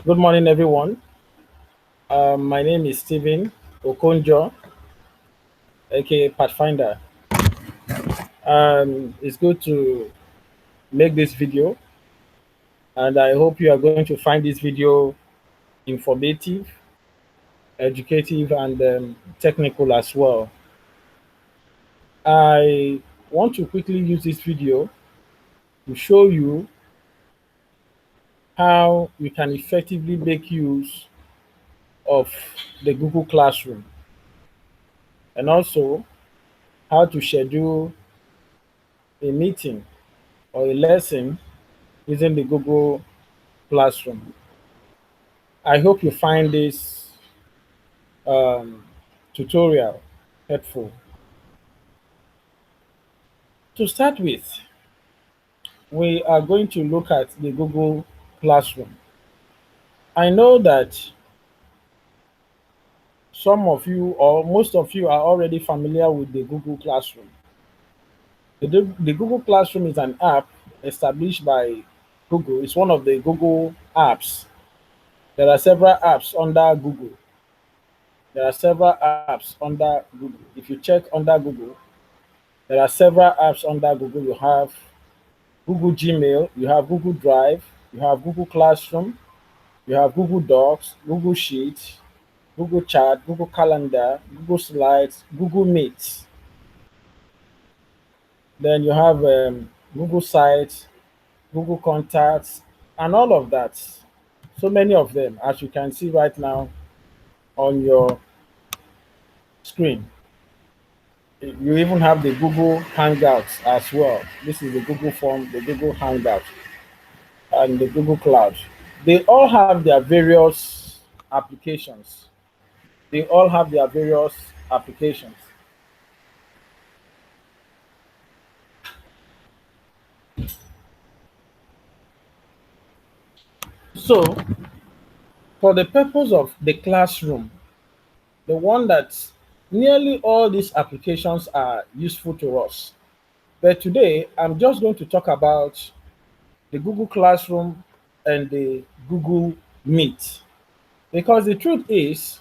Good morning, everyone. My name is Stephen Okonjo, aka Pathfinder. It's good to make this video, and I hope you are going to find this video informative, educative, and technical as well. I want to quickly use this video to show you how you can effectively make use of the Google Classroom and also how to schedule a meeting or a lesson using the Google Classroom. I hope you find this um, tutorial helpful. To start with, we are going to look at the Google Classroom. I know that some of you or most of you are already familiar with the Google Classroom. The Google Classroom is an app established by Google. It's one of the Google apps. There are several apps under Google. There are several apps under Google. If you check under Google, there are several apps under Google. You have Google Gmail, you have Google Drive, you have Google Classroom, you have Google Docs, Google Sheets, Google Chat, Google Calendar, Google Slides, Google Meet. Then you have Google Sites, Google Contacts, and all of that. So many of them, as you can see right now on your screen. You even have the Google Hangouts as well. This is the Google Form, the Google Hangout, and the Google Cloud. They all have their various applications. They all have their various applications. So, for the purpose of the classroom, the one that nearly all these applications are useful to us. But today, I'm just going to talk about the Google Classroom and the Google Meet. Because the truth is,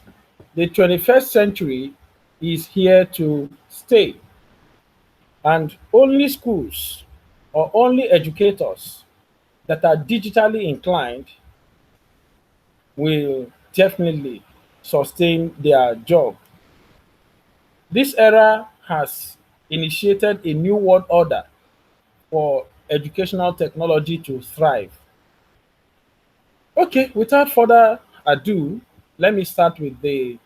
the 21st century is here to stay, and only schools or only educators that are digitally inclined will definitely sustain their job. This era has initiated a new world order for educational technology to thrive. Okay, without further ado, let me start with the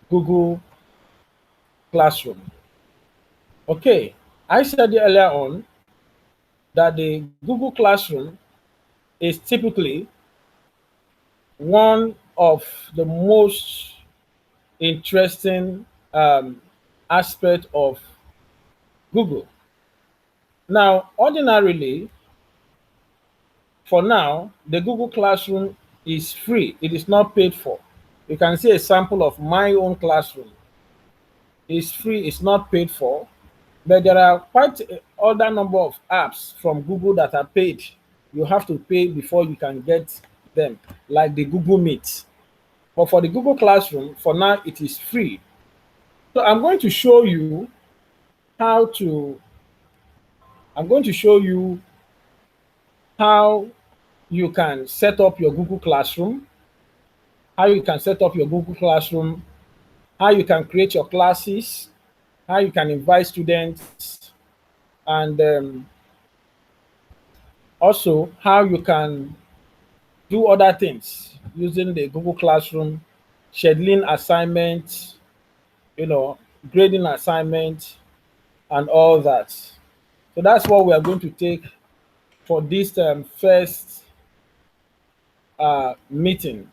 Google Classroom. Okay, I said earlier on that the Google Classroom is typically one of the most interesting aspect of Google. Now, ordinarily, for now, the Google Classroom is free. It is not paid for. You can see a sample of my own classroom. It's free. It's not paid for. But there are quite a other number of apps from Google that are paid. You have to pay before you can get them, like the Google Meet. But for the Google Classroom, for now, it is free. So how to, I'm going to show you how you can set up your Google Classroom, how you can set up your Google Classroom, how you can create your classes, how you can invite students, and also how you can do other things using the Google Classroom, scheduling assignments, you know, grading assignments, and all that. So that's what we are going to take for this first meeting.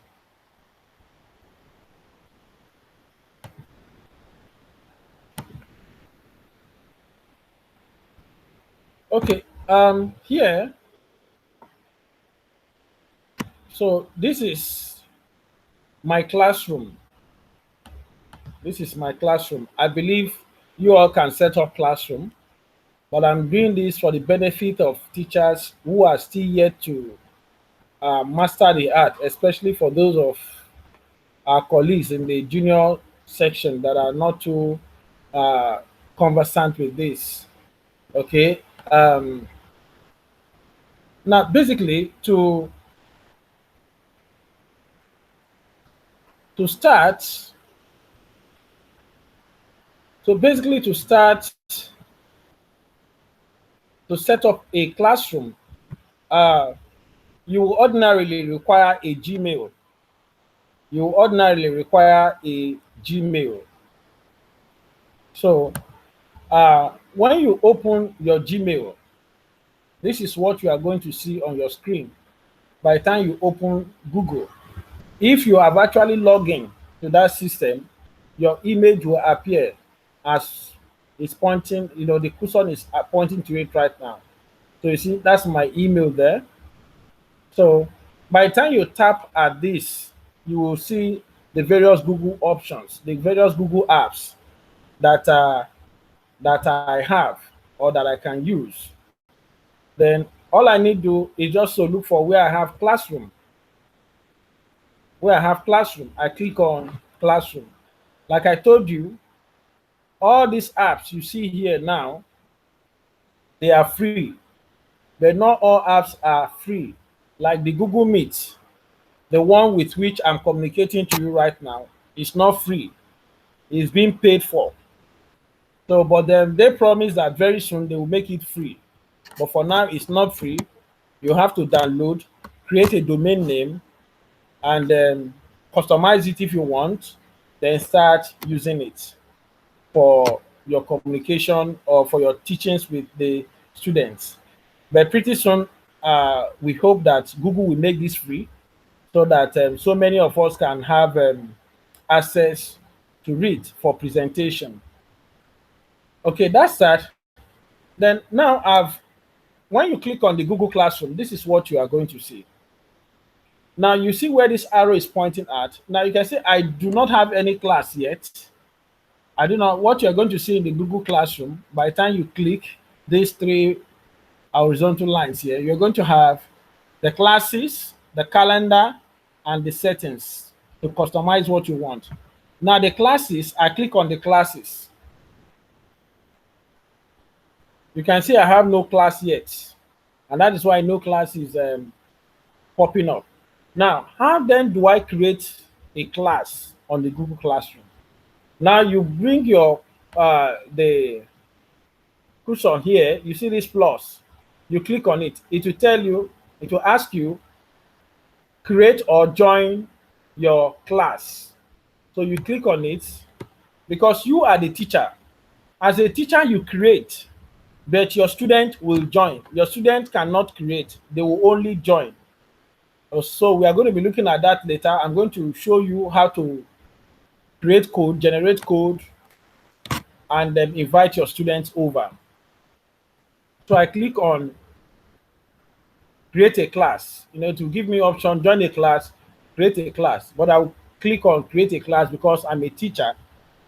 Okay, here, so this is my classroom. This is my classroom. I believe you all can set up classroom, but I'm doing this for the benefit of teachers who are still yet to master the art, especially for those of our colleagues in the junior section that are not too uh, conversant with this. Okay. Now, basically, to start, to start to set up a classroom, uh, you will ordinarily require a Gmail. You will ordinarily require a Gmail. So, when you open your Gmail, this is what you are going to see on your screen by the time you open Google. If you have actually logged in to that system, your image will appear as it's pointing, the cursor is pointing to it right now. So you see, that's my email there. So by the time you tap at this, you will see the various Google options, the various Google apps that that I have or that I can use. Then all I need to do is just to look for where I have Classroom. Where I have Classroom, I click on Classroom. Like I told you, all these apps you see here now, they are free, but not all apps are free. Like the Google Meet, the one with which I'm communicating to you right now, is not free. It's being paid for. So, but then they promise that very soon they will make it free. But for now, it's not free. You have to download, create a domain name, and then customize it if you want, then start using it for your communication or for your teachings with the students. But pretty soon, we hope that Google will make this free so that so many of us can have access to it for presentation. Okay, that's that. Then now when you click on the Google Classroom, this is what you are going to see. Now you see where this arrow is pointing at. Now you can see I do not have any class yet. I do not. What you're going to see in the Google Classroom, by the time you click these three horizontal lines here, you're going to have the classes, the calendar, and the settings to customize what you want. Now the classes, I click on the classes. You can see I have no class yet, and that is why no class is popping up. Now, how then do I create a class on the Google Classroom? Now you bring your the cursor here. You see this plus. You click on it. It will tell you. It will ask you create or join your class. So you click on it because you are the teacher. As a teacher, you create, but your student will join. Your student cannot create, they will only join. So we are going to be looking at that later. I'm going to show you how to create code, generate code, and then invite your students over. So I click on create a class, to give me option, join a class, create a class. But I'll click on create a class because I'm a teacher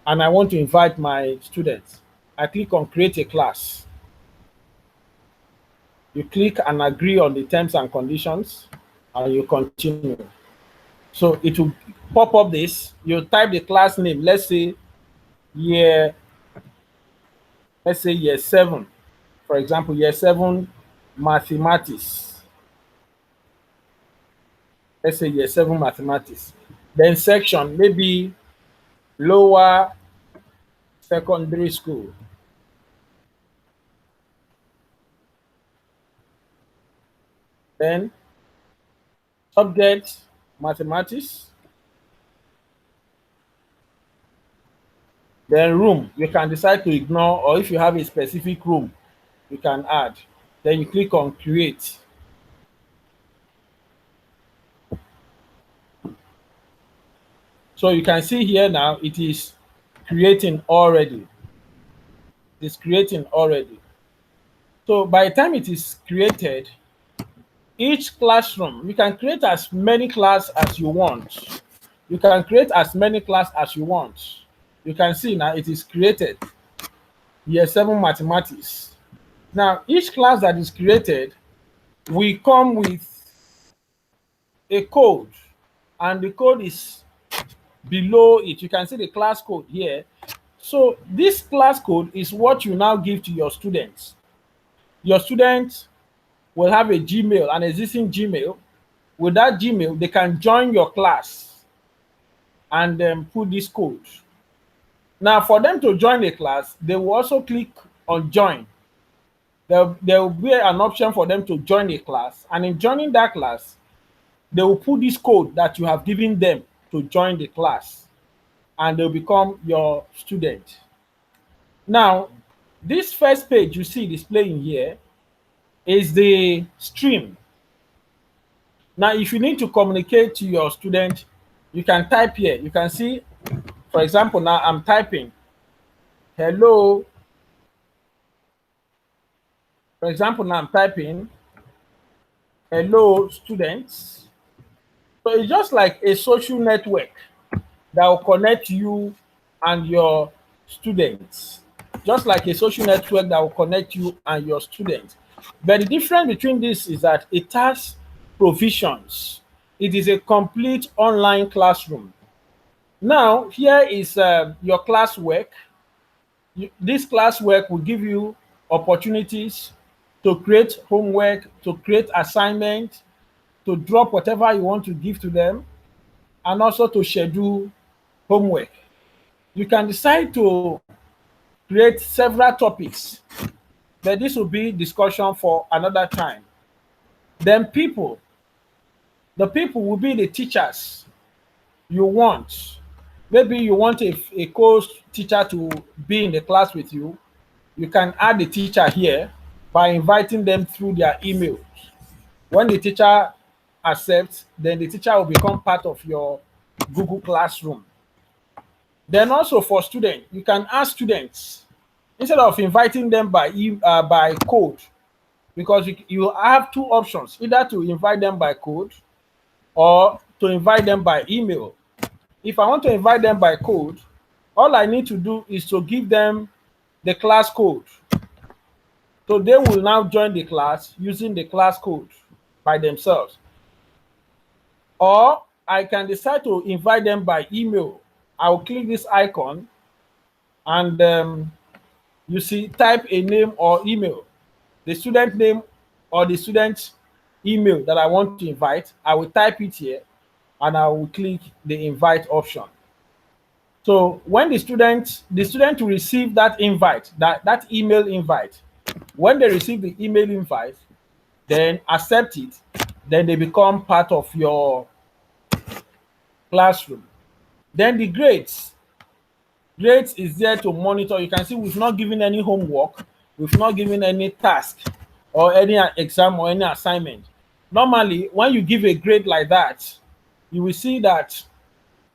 and I want to invite my students. I click on create a class. You click and agree on the terms and conditions and you continue. So it will pop up this. You type the class name. Let's say year 7. For example, year 7 mathematics. Let's say year 7 mathematics. Then section, maybe lower secondary school. Then subject mathematics. Then room, you can decide to ignore, or if you have a specific room, you can add. Then you click on create. So you can see here now it is creating already. It's creating already. So by the time it is created, each classroom, you can create as many class as you want. You can create as many class as you want. You can see now it is created. Year 7 mathematics. Now each class that is created will come with a code, and the code is below it. You can see the class code here. So this class code is what you now give to your students. Your students will have a Gmail, an existing Gmail. With that Gmail, they can join your class and put this code. Now, for them to join the class, they will also click on join. There will be an option for them to join a class, and in joining that class, they will put this code that you have given them to join the class, and they'll become your student. Now, this first page you see displaying here is the stream. Now, if you need to communicate to your student, you can type here. You can see, for example, now I'm typing hello. For example, now I'm typing hello students. So it's just like a social network that will connect you and your students. Just like a social network that will connect you and your students. But the difference between this is that it has provisions. It is a complete online classroom. Now, here is your classwork. This classwork will give you opportunities to create homework, to create assignment, to drop whatever you want to give to them, and also to schedule homework. You can decide to create several topics, but this will be discussion for another time. Then the people will be the teachers you want. Maybe you want a co-teacher to be in the class with you. You can add the teacher here by inviting them through their emails. When the teacher accepts, then the teacher will become part of your Google Classroom. Then also for students, you can ask students instead of inviting them by code, because you have two options, either to invite them by code or to invite them by email. If I want to invite them by code, all I need to do is to give them the class code. So they will now join the class using the class code by themselves. Or I can decide to invite them by email. I will click this icon and you see, type a name or email, the student name or the student email that I want to invite. I will type it here and I will click the invite option. So when the student will receive that invite, that email invite. When they receive the email invite, then accept it, then they become part of your classroom. Then the grades. Grades is there to monitor. You can see we've not given any homework, we've not given any task or any exam or any assignment. Normally, when you give a grade like that, you will see that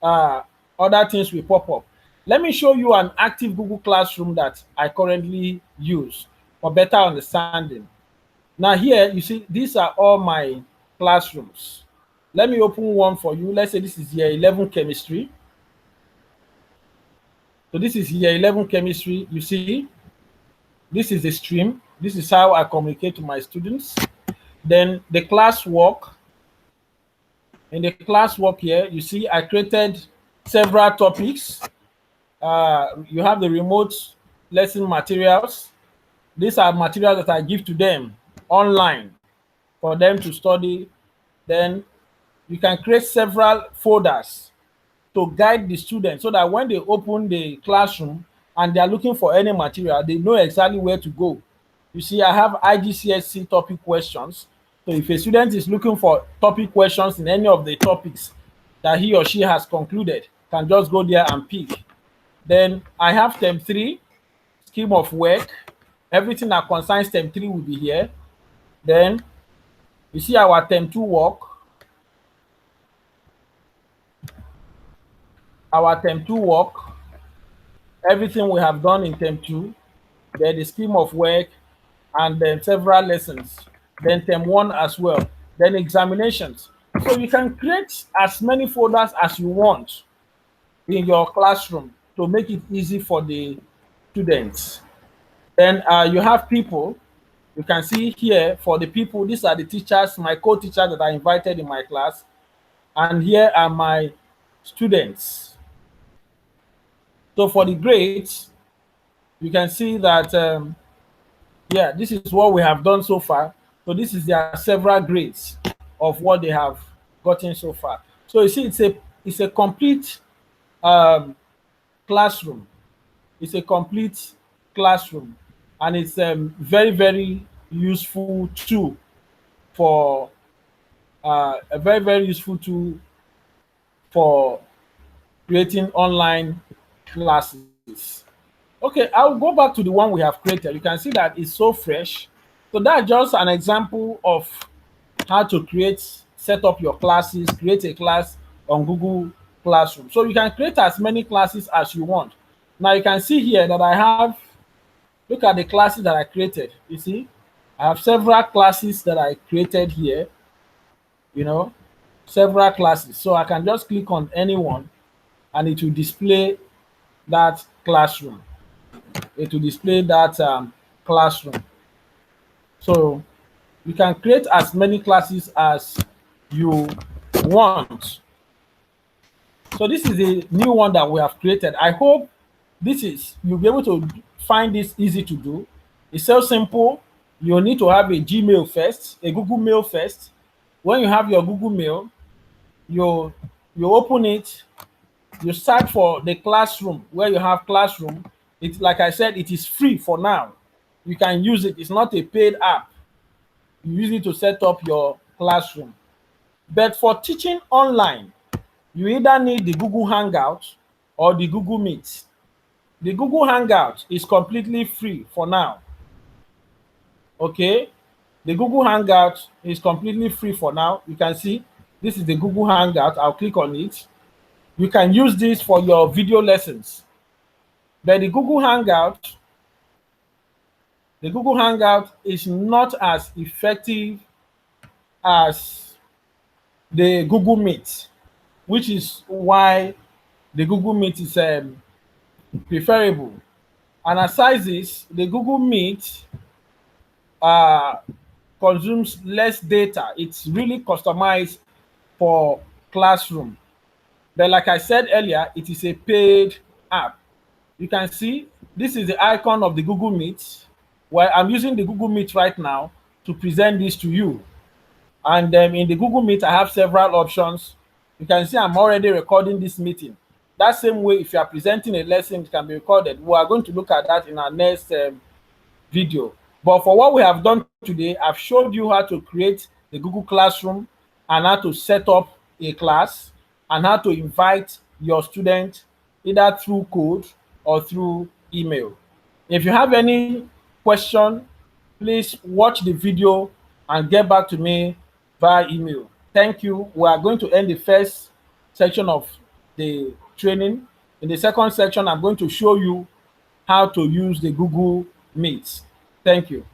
other things will pop up. Let me show you an active Google Classroom that I currently use for better understanding. Now here, you see, these are all my classrooms. Let me open one for you. Let's say this is year 11 chemistry. So this is year 11 chemistry. You see, this is the stream. This is how I communicate to my students. Then the classwork. In the classwork here, you see I created several topics. You have the remote lesson materials. These are materials that I give to them online for them to study. Then you can create several folders to guide the students so that when they open the classroom and they are looking for any material, they know exactly where to go. You see, I have IGCSE topic questions. So if a student is looking for topic questions in any of the topics that he or she has concluded, can just go there and pick. Then I have term 3, scheme of work. Everything that concerns term 3 will be here. Then you see our term 2 work. Our term 2 work. Everything we have done in term 2. Then the scheme of work and then several lessons. Then term 1 as well. Then examinations. So you can create as many folders as you want in your classroom to make it easy for the students. Then you have people. You can see here for the people, these are the teachers, my co-teachers that I invited in my class. and here are my students. So for the grades, you can see that yeah, this is what we have done so far. So this is their several grades of what they have gotten so far. So you see, it's a complete um, classroom. It's a complete classroom, and it's very very useful tool for a very very useful tool for creating online classes. Okay, I'll go back to the one we have created. You can see that it's so fresh. So that's just an example of how to set up your classes, create a class on Google Classroom. So you can create as many classes as you want. Now you can see here that I have, look at the classes that I created. You see, I have several classes that I created here, you know, several classes. So I can just click on any one and it will display that classroom. It will display that classroom. So you can create as many classes as you want. So this is a new one that we have created. I hope you'll be able to find this easy to do. It's so simple. You'll need to have a Gmail first, a Google Mail first. When you have your Google Mail, you you open it, you search for the classroom where you have classroom. It's like I said, it is free for now. You can use it. It's not a paid app. You use it to set up your classroom. But for teaching online, you either need the Google Hangout or the Google Meet. The Google Hangout is completely free for now. Okay, the Google Hangout is completely free for now. You can see this is the Google Hangout. I'll click on it. You can use this for your video lessons. But the Google Hangout is not as effective as the Google Meet, which is why the Google Meet is preferable. And aside this, the Google Meet uh, consumes less data. It's really customized for classroom. But like I said earlier, it is a paid app. You can see this is the icon of the Google Meet. Well, I'm using the Google Meet right now to present this to you. And in the Google Meet, I have several options. You can see I'm already recording this meeting. That same way, if you are presenting a lesson, it can be recorded. We are going to look at that in our next video. But for what we have done today, I've showed you how to create the Google Classroom and how to set up a class and how to invite your student either through code or through email. If you have any question, please watch the video and get back to me via email. Thank you. We are going to end the first section of the training. In the second section, I'm going to show you how to use the Google Meet. Thank you.